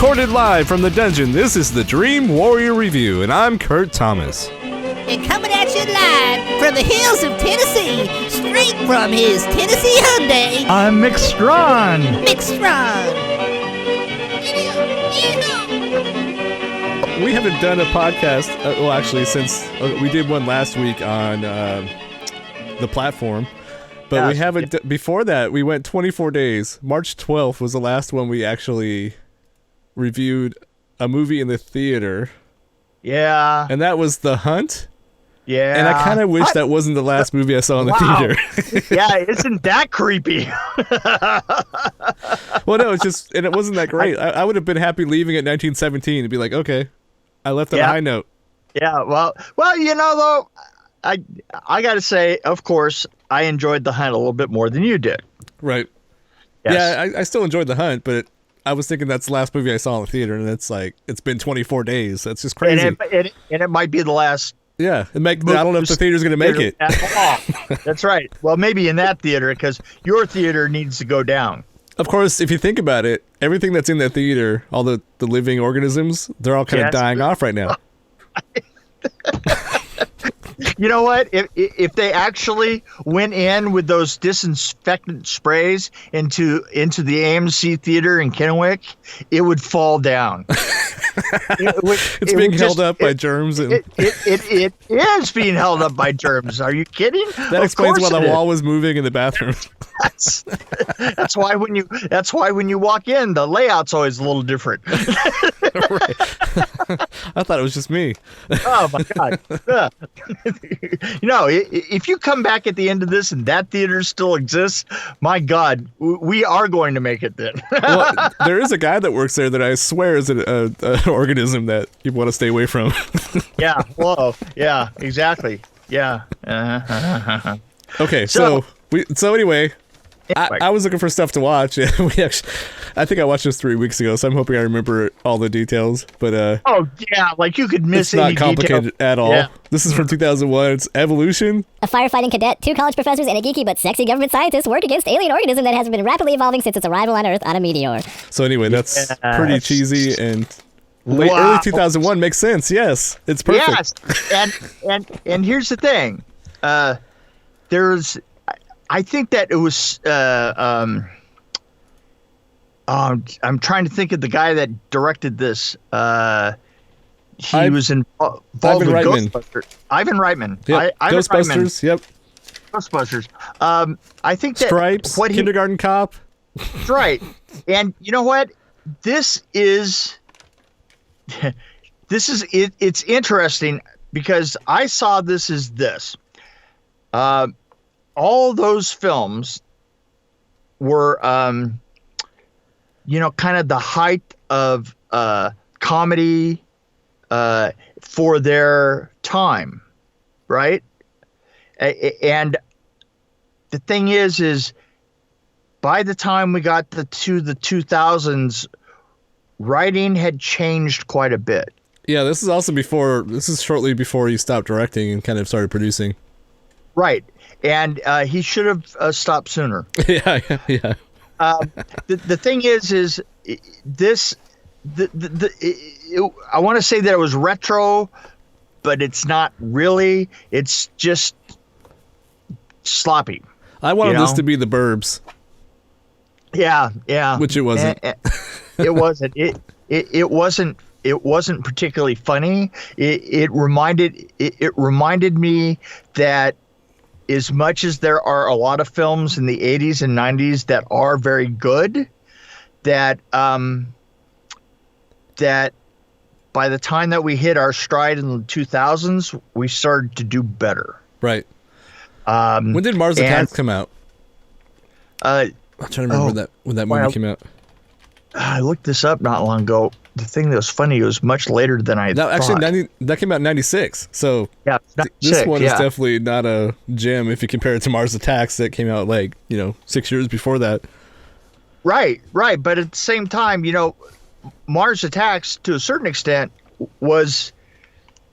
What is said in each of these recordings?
Recorded live from the dungeon, this is the Dream Warrior Review, and I'm Kurt Thomas. And coming at you live from the hills of Tennessee, straight from his Tennessee Hyundai, I'm Mick Strawn. Mick Strawn. We haven't done a podcast, well actually since we did one last week on the platform, but we haven't, before that we went 24 days. March 12th was the last one we actually reviewed a movie in the theater. Yeah. And that was The Hunt. Yeah. And I kind of wish that wasn't the last movie I saw in the theater. Yeah, isn't that creepy? Well, no, it's just, and it wasn't that great. I would have been happy leaving at 1917 and be like, okay, I left on a high note. Yeah, well, you know, though, I got to say, of course, I enjoyed The Hunt a little bit more than you did. Right. Yes. Yeah, I still enjoyed The Hunt, but I was thinking that's the last movie I saw in the theater, and it's like, it's been 24 days. That's just crazy. And it might be the last. Yeah, I don't know if the theater's going to make it. That's right. Well, maybe in that theater, because your theater needs to go down. Of course, if you think about it, everything that's in that theater, all the living organisms, they're all kind of dying off right now. You know what? If they actually went in with those disinfectant sprays into the AMC theater in Kennewick, it would fall down. It's being held up by germs. It is being held up by germs. Are you kidding? That explains why the wall was moving in the bathroom. That's why when you walk in, the layout's always a little different. Right. I thought it was just me. Oh my God. You know, if you come back at the end of this and that theater still exists, my God, we are going to make it then. Well, there is a guy that works there that I swear is an organism that you want to stay away from. Yeah. Whoa. Yeah. Exactly. Yeah. Okay. So anyway. I was looking for stuff to watch. I think I watched this 3 weeks ago, so I'm hoping I remember all the details. But oh yeah, like you could miss. It's not complicated at all. Yeah. This is from 2001. It's Evolution. A firefighting cadet, 2 college professors, and a geeky but sexy government scientist work against alien organism that has been rapidly evolving since its arrival on Earth on a meteor. So anyway, that's pretty cheesy and early 2001 makes sense. Yes, it's perfect. Yes, and here's the thing. I think that it was. I'm trying to think of the guy that directed this. He was involved with Ghostbusters. Ivan Reitman. Yep. Ghostbusters. Yep. Ghostbusters. I think that Stripes. Kindergarten Cop. That's right. And you know what? This is. It's interesting because I saw this as this. All those films were, kind of the height of comedy for their time, right? And the thing is by the time we got to the 2000s, writing had changed quite a bit. Yeah, this is shortly before he stopped directing and kind of started producing. Right. And he should have stopped sooner. Yeah. The thing is this. I want to say that it was retro, but it's not really. It's just sloppy. I wanted this to be The Burbs. Yeah. Which it wasn't. It wasn't. It wasn't. It wasn't particularly funny. It reminded me that. As much as there are a lot of films in the 80s and 90s that are very good, that by the time that we hit our stride in the 2000s, we started to do better. Right. When did Mars Attacks come out? I'm trying to remember when that movie came out. I looked this up not long ago. The thing that was funny, it was much later than I thought. Actually, that came out in 96. So yeah, this one is definitely not a gem if you compare it to Mars Attacks that came out 6 years before that. Right. But at the same time, Mars Attacks, to a certain extent, was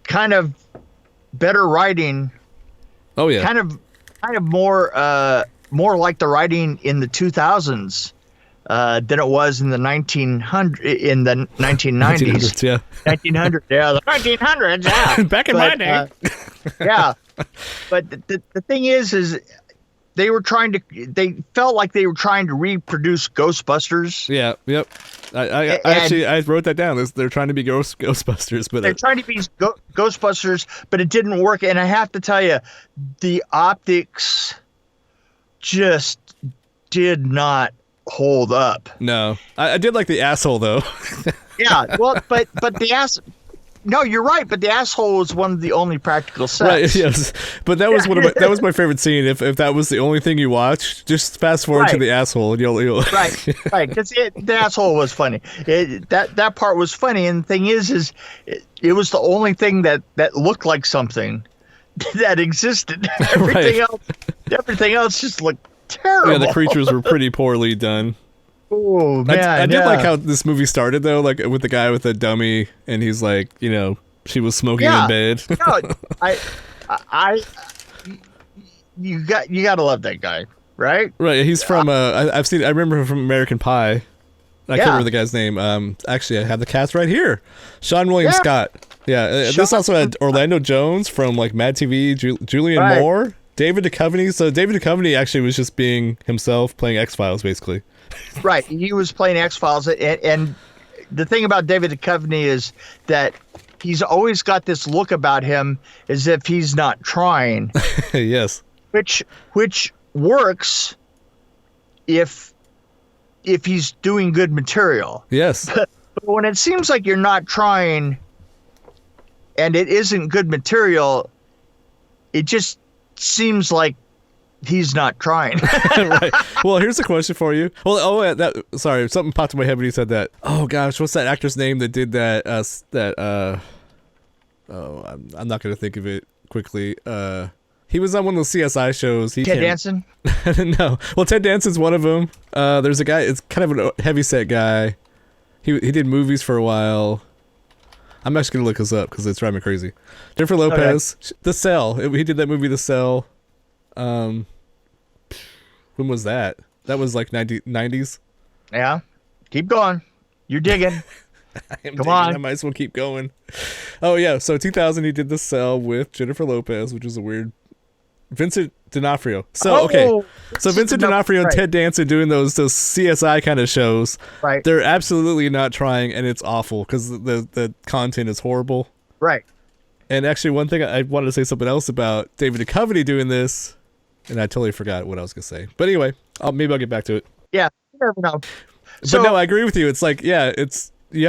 kind of better writing. Oh, yeah. Kind of more like the writing in the 2000s than it was in the 1990s. 1900s, yeah. 1900, yeah, the 1900s, yeah. Back in my day. Yeah, but the thing is they felt like they were trying to reproduce Ghostbusters. Yeah, yep. I wrote that down. They're trying to be Ghostbusters, but they're trying to be Ghostbusters, but it didn't work. And I have to tell you, the optics just did not hold up. No, I did like the asshole though. Yeah, well, but the ass. No, you're right. But the asshole was one of the only practical sets. Right. Yes. But that was that was my favorite scene. If that was the only thing you watched, just fast forward to the asshole and you'll. Right. Because the asshole was funny. That part was funny. And the thing is it was the only thing that looked like something that existed. Everything else just looked terrible. Yeah, the creatures were pretty poorly done. Oh man, I did like how this movie started though, like with the guy with the dummy, and he's like, she was smoking in bed. No, you gotta love that guy, right? Right. He's from I remember him from American Pie. I can't remember the guy's name. Actually, I have the cast right here. Sean William Scott. Yeah. This also had Orlando Jones from like Mad TV, Julianne Moore, David Duchovny. So David Duchovny actually was just being himself, playing X-Files basically. Right, he was playing X-Files, and the thing about David Duchovny is that he's always got this look about him as if he's not trying. Yes. Which works if he's doing good material. Yes. But when it seems like you're not trying and it isn't good material, it just seems like he's not trying. Right. Well, here's a question for you. Well, sorry, something popped in my head when you said that. Oh gosh, what's that actor's name that did that? I'm not gonna think of it quickly. He was on one of those CSI shows. Ted Danson? No. Well, Ted Danson's one of them. There's a guy. It's kind of a heavyset guy. He did movies for a while. I'm actually gonna look this up because it's driving me crazy. Jennifer Lopez, okay. The Cell. He did that movie, The Cell. When was that? That was like 90s. Yeah. Keep going. You're digging. Come on. I might as well keep going. Oh yeah. So 2000, he did The Cell with Jennifer Lopez, which is a weird. Vincent D'Onofrio. So okay. So Vincent D'Onofrio and Ted Danson doing those CSI kind of shows. Right. They're absolutely not trying, and it's awful because the content is horrible. Right. And actually, one thing I wanted to say something else about David Duchovny doing this. And I totally forgot what I was going to say. But anyway, maybe I'll get back to it. Yeah, you never know. But no, I agree with you. It's like, you have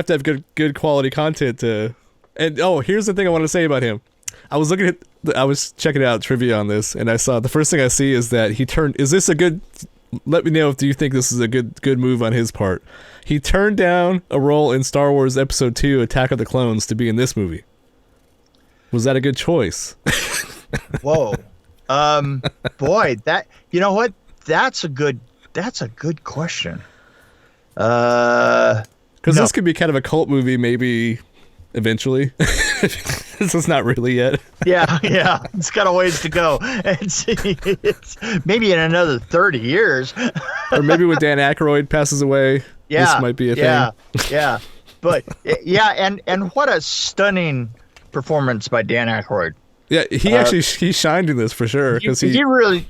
to have good quality content to... And, here's the thing I want to say about him. I was checking out trivia on this, and I saw, the first thing I see is that let me know if you think this is a good move on his part. He turned down a role in Star Wars Episode 2, Attack of the Clones, to be in this movie. Was that a good choice? Whoa. Boy, that, you know what? That's a good question. Because this could be kind of a cult movie, maybe eventually. This is not really yet. Yeah, it's got a ways to go. It's maybe in another 30 years. Or maybe when Dan Aykroyd passes away, this might be a thing. Yeah. But and what a stunning performance by Dan Aykroyd. Yeah, he shined in this for sure because he really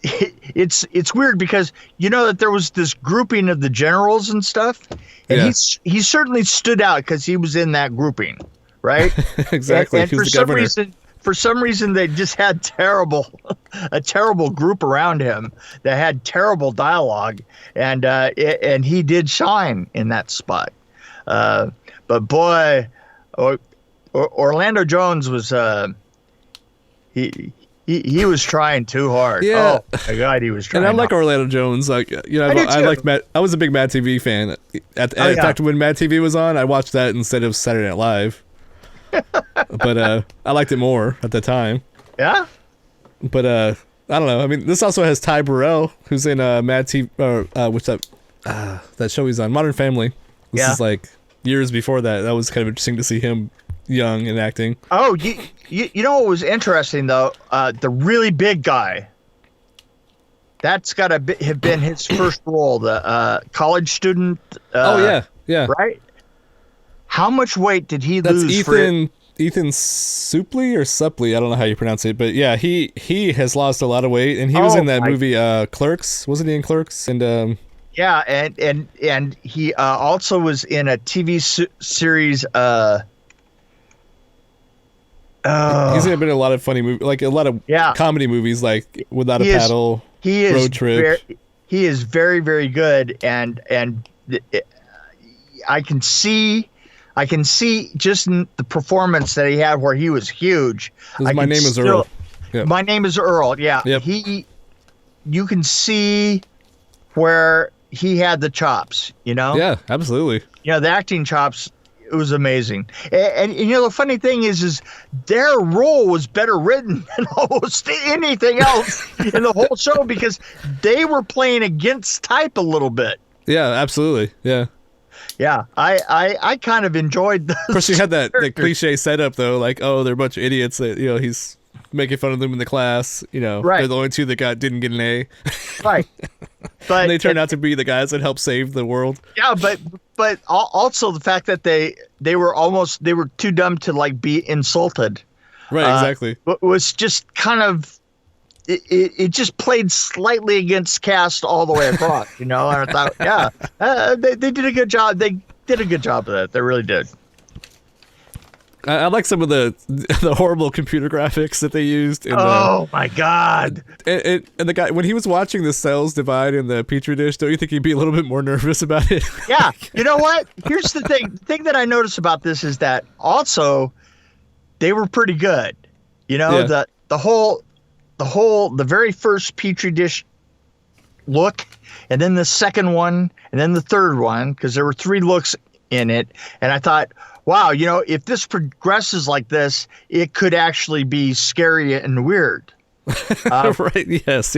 it's weird because that there was this grouping of the generals and stuff, and he certainly stood out because he was in that grouping, right? Exactly. And for some reason they just had a terrible group around him that had terrible dialogue, and he did shine in that spot. But boy, Orlando Jones was he was trying too hard. Yeah. Oh my God, he was trying. And I like Orlando Jones. Like I like Matt. I was a big Mad TV fan. In fact, when Mad TV was on, I watched that instead of Saturday Night Live. But I liked it more at the time. Yeah. But I don't know. I mean, this also has Ty Burrell, who's in Mad TV. What's that show he's on? Modern Family. This is like years before that. That was kind of interesting to see him young and acting. Oh, you know what was interesting though? The really big guy That's got to have been his first role, the college student. Oh yeah. Right. How much weight did he That's lose? Ethan Suplee or Suplee, I don't know how you pronounce it, but yeah, he has lost a lot of weight, and he was in that movie Clerks, wasn't he in Clerks? And yeah, and he also was in a TV series. He's been in a lot of funny movies, like a lot of comedy movies, like Without a Paddle, Road Trip. He is very, very good, and I can see just in the performance that he had where he was huge. My Name is Earl. Yep. My Name is Earl. Yeah. Yep. You can see where he had the chops, you know? Yeah, absolutely. You know, the acting chops, it was amazing. And you know, the funny thing is their role was better written than almost anything else in the whole show because they were playing against type a little bit. Yeah, absolutely. Yeah. Yeah, I kind of enjoyed those. Of course, you had that the cliche setup though, like, oh, they're a bunch of idiots that, you know, he's making fun of them in the class. You know, right. They're the only two that didn't get an A. Right. But and they turned out to be the guys that helped save the world. Yeah, but also the fact that they were too dumb to like be insulted. Right. Exactly. Was just kind of. It just played slightly against cast all the way across, you know. And I thought, they did a good job. They did a good job of that. They really did. I like some of the horrible computer graphics that they used. My God! And the guy, when he was watching the cells divide in the petri dish, don't you think he'd be a little bit more nervous about it? Yeah. You know what? Here's the thing. The thing that I noticed about this is that also they were pretty good. You know, the very first petri dish look, and then the second one, and then the third one, because there were 3 looks in it. And I thought, wow, you know, if this progresses like this, it could actually be scary and weird. Right. Yes.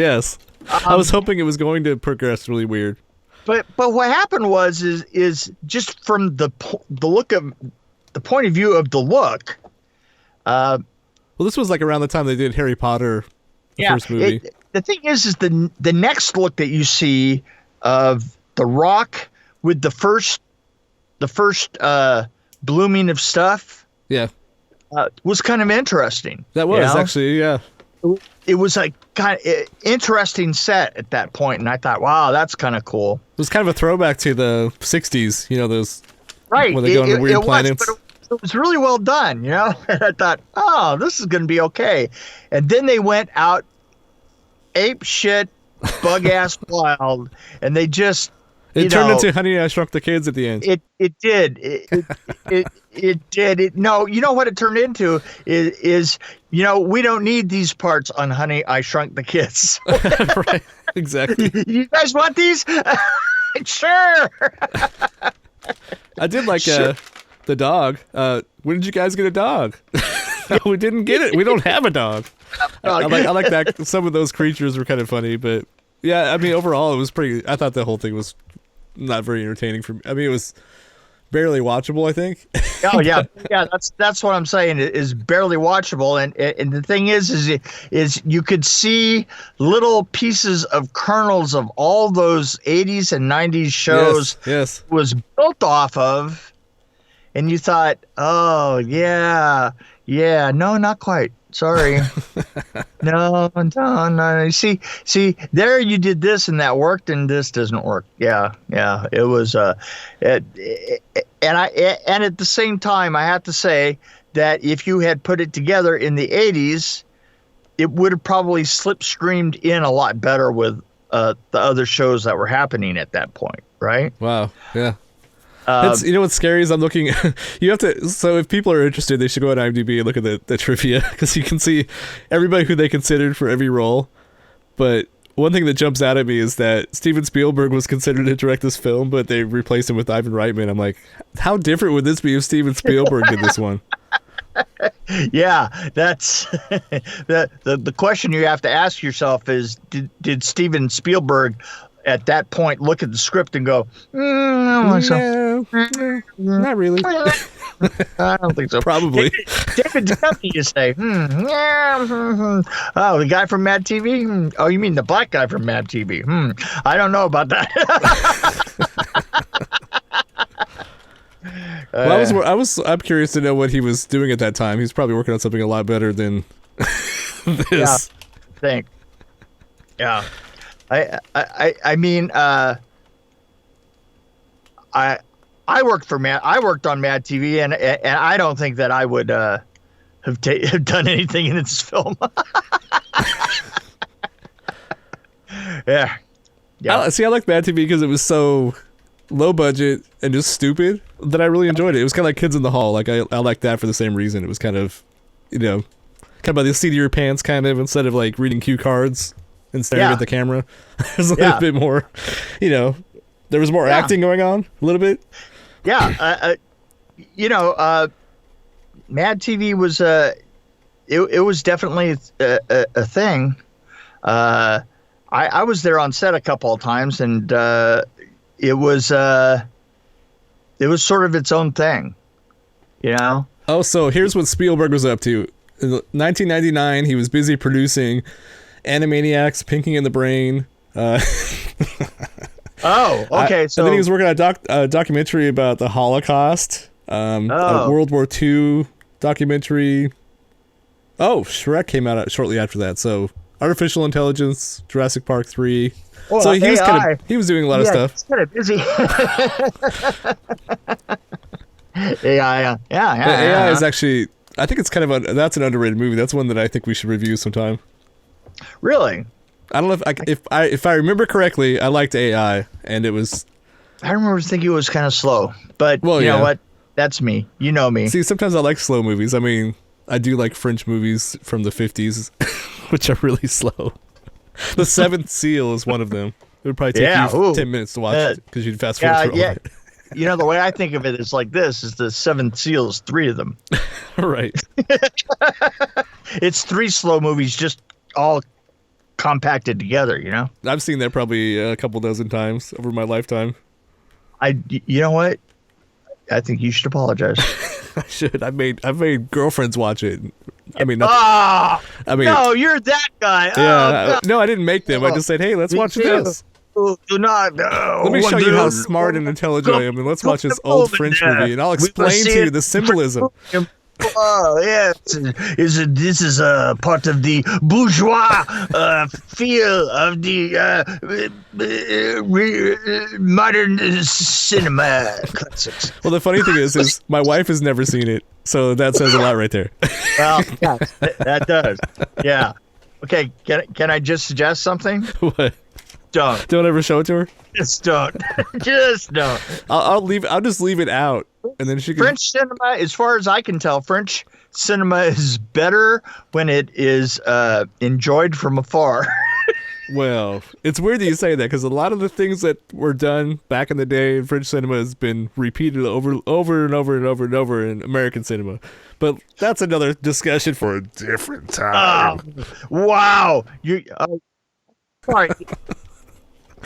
I was hoping it was going to progress really weird. But what happened was just from the look of the point of view of the look. Well, this was like around the time they did Harry Potter. First movie. The thing is the next look that you see of the Rock with the first blooming of stuff. Yeah. Was kind of interesting. That was actually, yeah. It was a kind of interesting set at that point, and I thought, wow, that's kind of cool. It was kind of a throwback to the 60s, you know, those right when they go on weird planets. It was really well done, you know. And I thought, oh, this is going to be okay. And then they went out ape shit, bug ass wild, and they just it turned into Honey, I Shrunk the Kids at the end. It did. It did. No, you know what it turned into is you know, we don't need these parts on Honey, I Shrunk the Kids. Right. Exactly. You guys want these? Sure. I did like the dog. When did you guys get a dog? No, we didn't get it. We don't have a dog. I like that. Some of those creatures were kind of funny, but yeah, I mean, overall, it was pretty. I thought the whole thing was not very entertaining for me. I mean, it was barely watchable, I think. Oh yeah, yeah. That's what I'm saying. It is barely watchable, and the thing is you could see little pieces of kernels of all those 80s and 90s shows. Yes. Was built off of, and you thought, oh yeah, no, not quite. Sorry. No. See, there you did this and that worked and this doesn't work. Yeah. It was, and at the same time, I have to say that if you had put it together in the 80s, it would have probably slipstreamed in a lot better with the other shows that were happening at that point. Right. Wow. Yeah. You know what's scary is I'm looking. You have to. So if people are interested, they should go on IMDb and look at the trivia because you can see everybody who they considered for every role. But one thing that jumps out at me is that Steven Spielberg was considered to direct this film, but they replaced him with Ivan Reitman. I'm like, how different would this be if Steven Spielberg did this one? Yeah, that's the question you have to ask yourself is: Did Steven Spielberg at that point look at the script and go, no, not really? I don't think so. Probably. David Duchovny, you say? Oh, the guy from Mad TV? Oh, you mean the black guy from Mad TV? I don't know about that. Well, I'm curious to know what he was doing at that time. He's probably working on something a lot better than this. Yeah, I think. Yeah. I mean, I worked on Mad TV, and I don't think that I would have done anything in this film. Yeah. I like Mad TV because it was so low budget and just stupid that I really enjoyed it. It was kind of like Kids in the Hall. Like I like that for the same reason. It was kind of, kind of by the seat of your pants, kind of, instead of like reading cue cards and staring at the camera. There's a little bit more, there was more acting going on a little bit. Yeah. Mad TV was it was definitely a thing. I was there on set a couple of times, and it was sort of its own thing, Oh, so here's what Spielberg was up to. In 1999, he was busy producing Animaniacs, Pinky and the Brain. Oh, okay. And then he was working on a documentary about the Holocaust, a World War II documentary. Oh, Shrek came out shortly after that. So Artificial Intelligence, Jurassic Park 3. Well, so he was doing a lot of stuff. He's kind of busy. AI, AI is actually, I think it's kind of that's an underrated movie. That's one that I think we should review sometime. Really? I don't know if I remember correctly, I liked AI, and it was. I remember thinking it was kind of slow, but you know what? That's me. You know me. See, sometimes I like slow movies. I mean, I do like French movies from the 50s, which are really slow. The Seventh Seal is one of them. It would probably take you 10 minutes to watch it because you'd fast forward through all it. The way I think of it is like this: is the Seventh Seal is 3 of them. Right. It's 3 slow movies, just all compacted together. I've seen that probably a couple dozen times over my lifetime. You know what? I think you should apologize. I should. I've made girlfriends watch it. I mean, no, you're that guy. Yeah. No, I didn't make them. I just said, hey, let's watch this. Do not. Let me show you how smart and intelligent I am, and let's watch this old French movie, and I'll explain to you the symbolism. Oh, yeah. This is a part of the bourgeois feel of the modern cinema classics. Well, the funny thing is my wife has never seen it, so that says a lot right there. Well, yeah, that does. Yeah. Okay, can I just suggest something? What? Don't ever show it to her. Just don't. Just don't. I'll just leave it out, and then she can. French cinema, as far as I can tell, French cinema is better when it is enjoyed from afar. Well, it's weird that you say that because a lot of the things that were done back in the day in French cinema has been repeated over and over and over and over in American cinema. But that's another discussion for a different time. Wow. Sorry.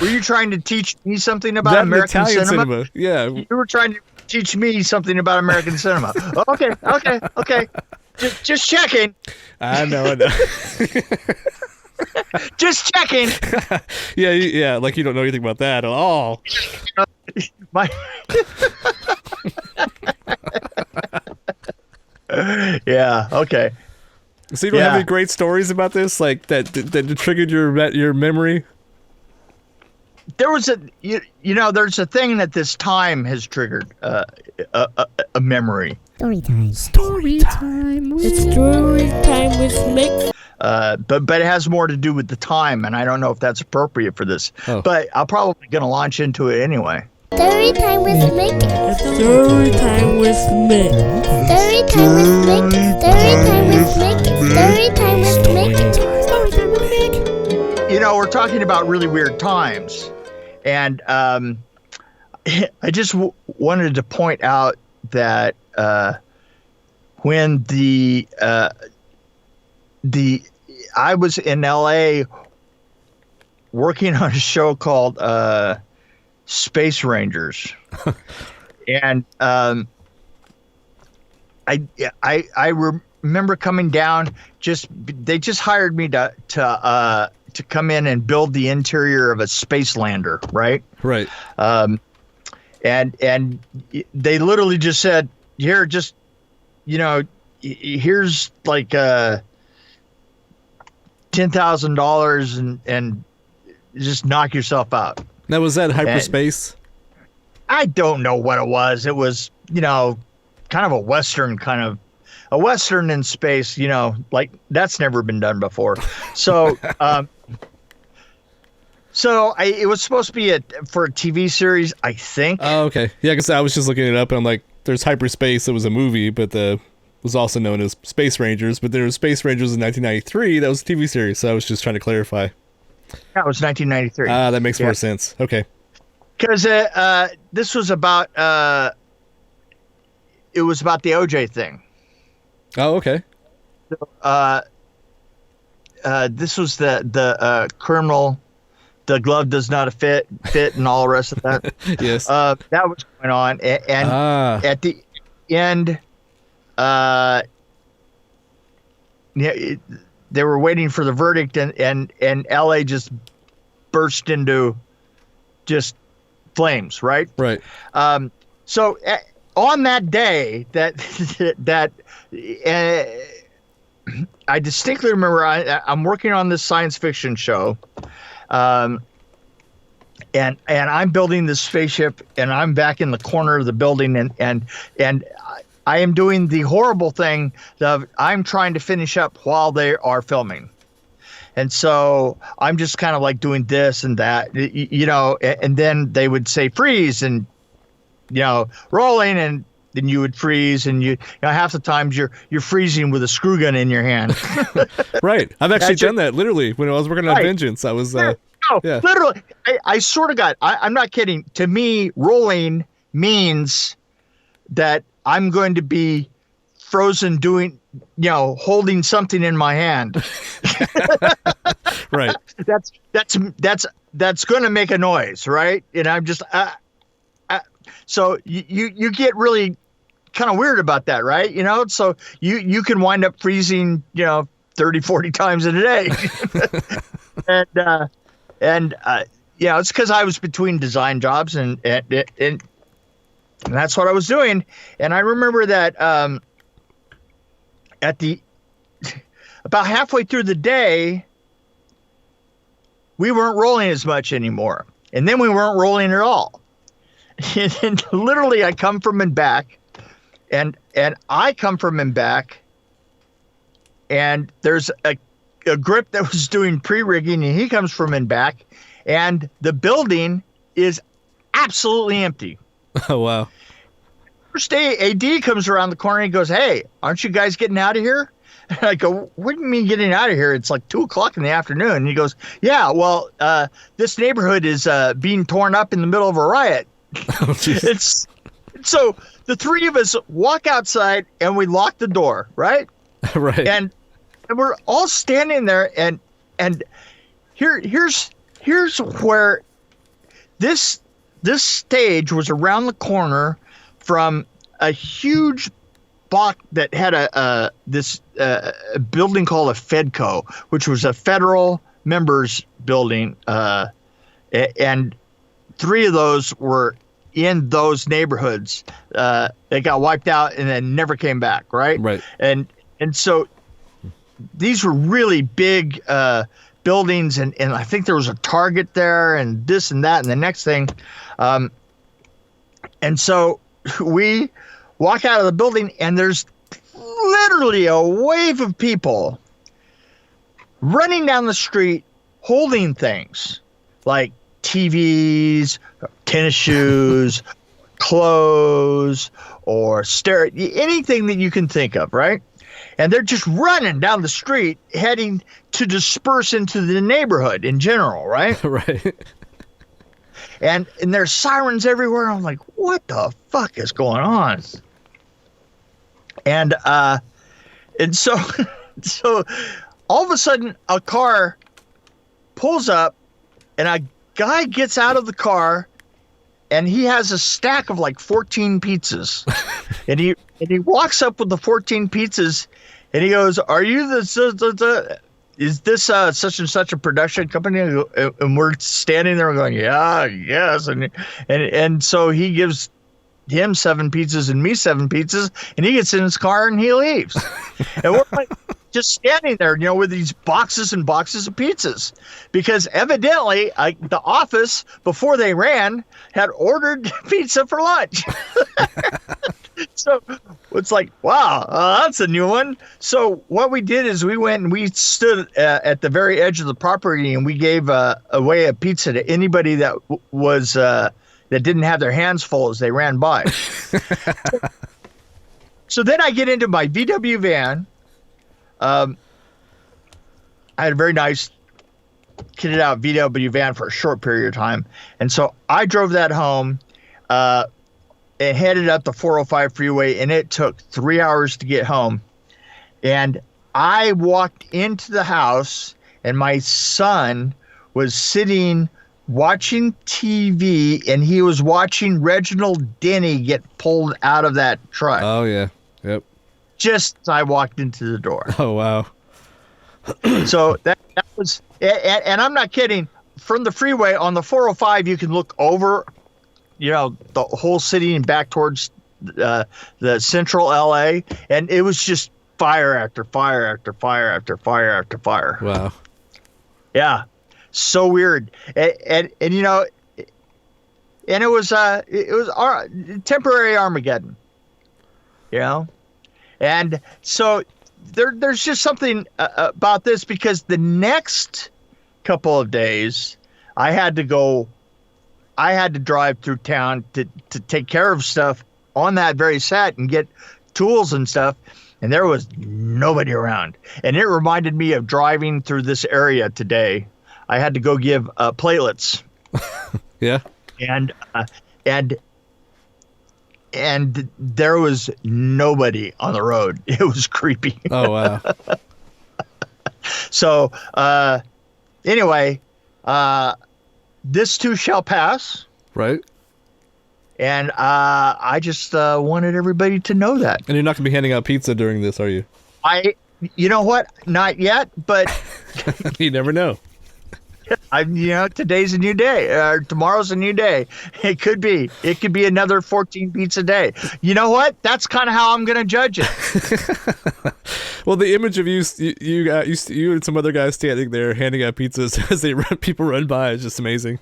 Were you trying to teach me something about American cinema? Yeah. You were trying to teach me something about American cinema. Okay. Just checking. I know. Just checking. Yeah, like you don't know anything about that at all. Yeah, okay. So you don't have any great stories about this, like that triggered your memory? There was there's a thing that this time has triggered a memory. Storytime. It's Storytime with Mick. But it has more to do with the time, and I don't know if that's appropriate for this. Oh. But I'm probably going to launch into it anyway. Storytime with Mick. Storytime with Mick. Storytime with Mick. Storytime with Mick. Storytime with Mick. Storytime with Mick. We're talking about really weird times, and I just wanted to point out that when I was in LA working on a show called Space Rangers, and I remember coming down. They just hired me to come in and build the interior of a space lander, right? Right. And they literally just said, here, just here's like $10,000 and just knock yourself out. Now, was that hyperspace? I don't know what it was. It was, kind of a Western in space, like that's never been done before. So, it was supposed to be for a TV series, I think. Oh, okay. Yeah, because I was just looking it up and I'm like, there's hyperspace. It was a movie, but was also known as Space Rangers. But there was Space Rangers in 1993. That was a TV series. So I was just trying to clarify. That was 1993. That makes more sense. Okay. Because this was about it was about the OJ thing. Oh, okay. This was the criminal. The glove does not fit, and all the rest of that. Yes. That was going on, and at the end, they were waiting for the verdict, and LA just burst into just flames, right? Right. So on that day, that I distinctly remember, I'm working on this science fiction show, and I'm building this spaceship, and I'm back in the corner of the building, and I am doing the horrible thing of I'm trying to finish up while they are filming. And so I'm just kind of like doing this and that, and then they would say freeze and, rolling, and then you would freeze, and half the times you're freezing with a screw gun in your hand. Right. I've actually done that literally when I was working on Vengeance. I was, yeah. Literally, I sort of got, I'm not kidding. To me, rolling means that I'm going to be frozen doing, holding something in my hand. Right. That's going to make a noise, right? And I'm just, so you get really kind of weird about that, right? So you can wind up freezing, 30, 40 times in a day. and it's because I was between design jobs and that's what I was doing. And I remember that about halfway through the day, we weren't rolling as much anymore. And then we weren't rolling at all. And literally, I come from and back, and I come from and back, and there's a grip that was doing pre-rigging, and he comes from and back, and the building is absolutely empty. Oh, wow. First day, AD comes around the corner and he goes, "Hey, aren't you guys getting out of here?" And I go, "What do you mean getting out of here? It's like 2:00 in the afternoon." And he goes, "Yeah, well, this neighborhood is being torn up in the middle of a riot." Oh, geez. So the three of us walk outside and we lock the door, right? Right. And we're all standing there, and here's where this stage was around the corner from a huge block that had a building called a Fedco, which was a federal members building, and three of those were in those neighborhoods. They got wiped out and then never came back, right? Right. And so these were really big buildings, and I think there was a Target there, and this and that and the next thing. And so we walk out of the building, and there's literally a wave of people running down the street holding things like TVs, tennis shoes, clothes, or anything that you can think of, right? And they're just running down the street, heading to disperse into the neighborhood in general, right? Right. And there's sirens everywhere. I'm like, what the fuck is going on? And so all of a sudden a car pulls up, and a guy gets out of the car and he has a stack of like 14 pizzas, and he walks up with the 14 pizzas, and he goes, "Are you is this such and such a production company?" And we're standing there going, "Yeah, yes," and so he gives him 7 pizzas and me 7 pizzas, and he gets in his car and he leaves. And we're like just standing there, with these boxes and boxes of pizzas, because evidently the office, before they ran, had ordered pizza for lunch. So it's like, wow, that's a new one. So what we did is we went and we stood at the very edge of the property, and we gave away a pizza to anybody that was that didn't have their hands full as they ran by. So then I get into my VW van. I had a very nice kitted out VW van for a short period of time. And so I drove that home and headed up the 405 freeway, and it took 3 hours to get home. And I walked into the house, and my son was sitting watching TV, and he was watching Reginald Denny get pulled out of that truck. Oh, yeah. Yep. Just as I walked into the door. Oh, wow. So that was, and I'm not kidding, from the freeway on the 405, you can look over, the whole city and back towards the central LA, and it was just fire after fire after fire after fire after fire. Wow. Yeah. So weird. And it was temporary Armageddon, and so there's just something about this, because the next couple of days I had to drive through town to take care of stuff on that very set and get tools and stuff, and there was nobody around. And it reminded me of driving through this area today. I had to go give platelets. Yeah. And there was nobody on the road. It was creepy. Oh, wow. So anyway, this too shall pass. Right. And I just wanted everybody to know that. And you're not going to be handing out pizza during this, are you? You know what? Not yet, but you never know. Today's a new day. Tomorrow's a new day. It could be another 14 pizza day. You know what? That's kind of how I'm going to judge it. Well, the image of you and some other guys standing there handing out pizzas as people run by is just amazing.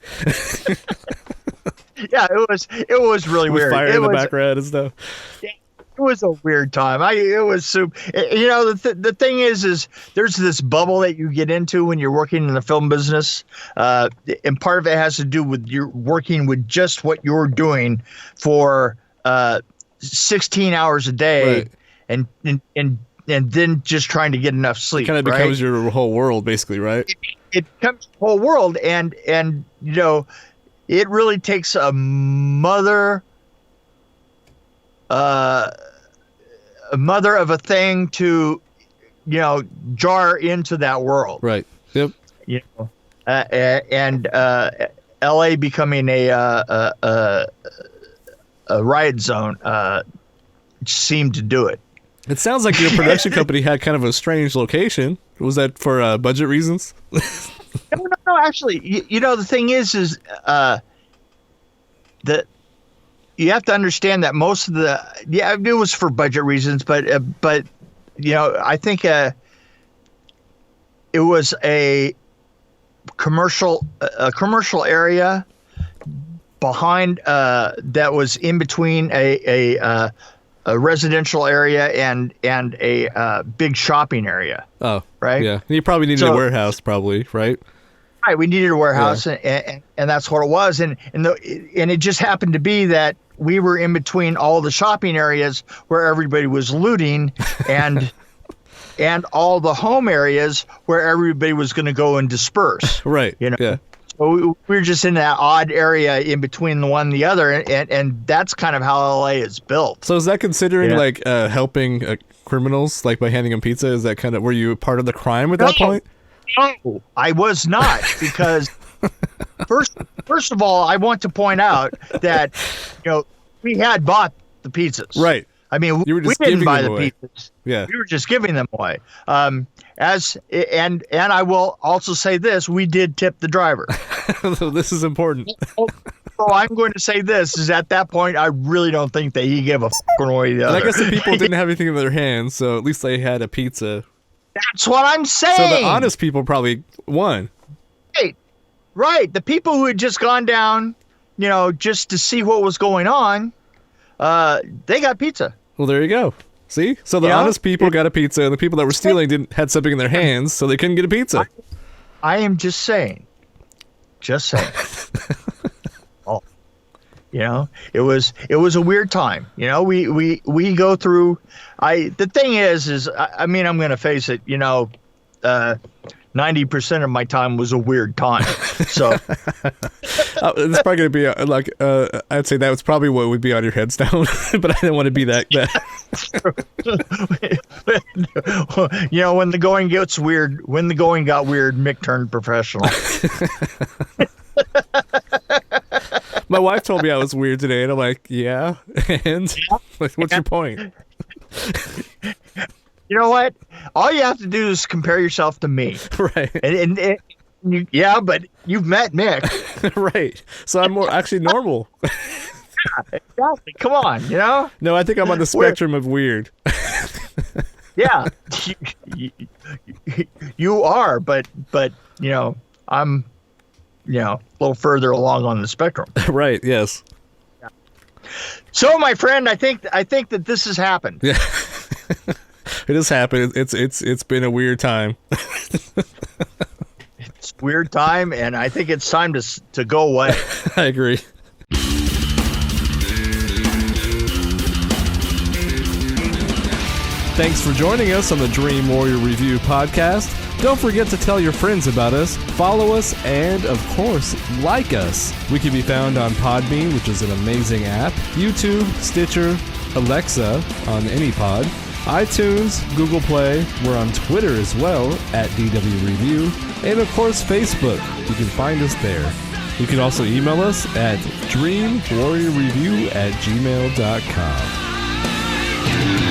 Yeah, it was really weird. Fire in the background and stuff. Yeah. It was a weird time. It was super. The thing is there's this bubble that you get into when you're working in the film business, and part of it has to do with you're working with just what you're doing for 16 hours a day, right. and then just trying to get enough sleep. It kind of becomes your whole world, basically, right? It becomes your whole world, and it really takes a mother of a thing to, jar into that world. Right. Yep. And LA becoming a riot zone seemed to do it. It sounds like your production company had kind of a strange location. Was that for budget reasons? No, actually, the thing is that you have to understand that most of it was for budget reasons, but I think it was a commercial area behind that was in between a residential area and a big shopping area. Oh, right. Yeah, you probably needed a warehouse, probably, right? Right, we needed a warehouse, and that's what it was, and it just happened to be that we were in between all the shopping areas where everybody was looting, and all the home areas where everybody was going to go and disperse. Right. Yeah. So we were just in that odd area in between the one and the other, and that's kind of how LA is built. So is that considering like helping criminals, like by handing them pizza? Is that were you part of the crime at that point? No, I was not, because First of all, I want to point out that we had bought the pizzas. Right. I mean, You were we just didn't giving buy them the away. pizzas. Yeah. We were just giving them away. And I will also say this: we did tip the driver. So this is important. So I'm going to say this: is at that point, I really don't think that he gave a one way or the And other. I guess the people didn't have anything in their hands, so at least they had a pizza. That's what I'm saying. So the honest people probably won. Right. The people who had just gone down, just to see what was going on, they got pizza. Well, there you go. See? So the honest people got a pizza, and the people that were stealing had something in their hands, so they couldn't get a pizza. I am just saying. Just saying. Oh, it was a weird time. We go through. The thing is I mean, I'm going to face it. 90% of my time was a weird time. So It's probably going to be I'd say that was probably what would be on your headstone, but I didn't want to be that. when the going gets weird, when the going got weird, Mick turned professional. My wife told me I was weird today, and I'm like, yeah, and like, what's your point? You know what? All you have to do is compare yourself to me. Right. And but you've met Mick. Right. So I'm more actually normal. Exactly. Come on, No, I think I'm on the spectrum of weird. Yeah. You are, but I'm a little further along on the spectrum. Right, yes. So, my friend, I think that this has happened. Yeah. It has happened. It's been a weird time. It's a weird time, and I think it's time to go away. I agree. Thanks for joining us on the Dream Warrior Review podcast. Don't forget to tell your friends about us, follow us, and, of course, like us. We can be found on Podbean, which is an amazing app, YouTube, Stitcher, Alexa on any pod, iTunes, Google Play. We're on Twitter as well, at DW Review, and, of course, Facebook. You can find us there. You can also email us at dreamwarriorreview@gmail.com.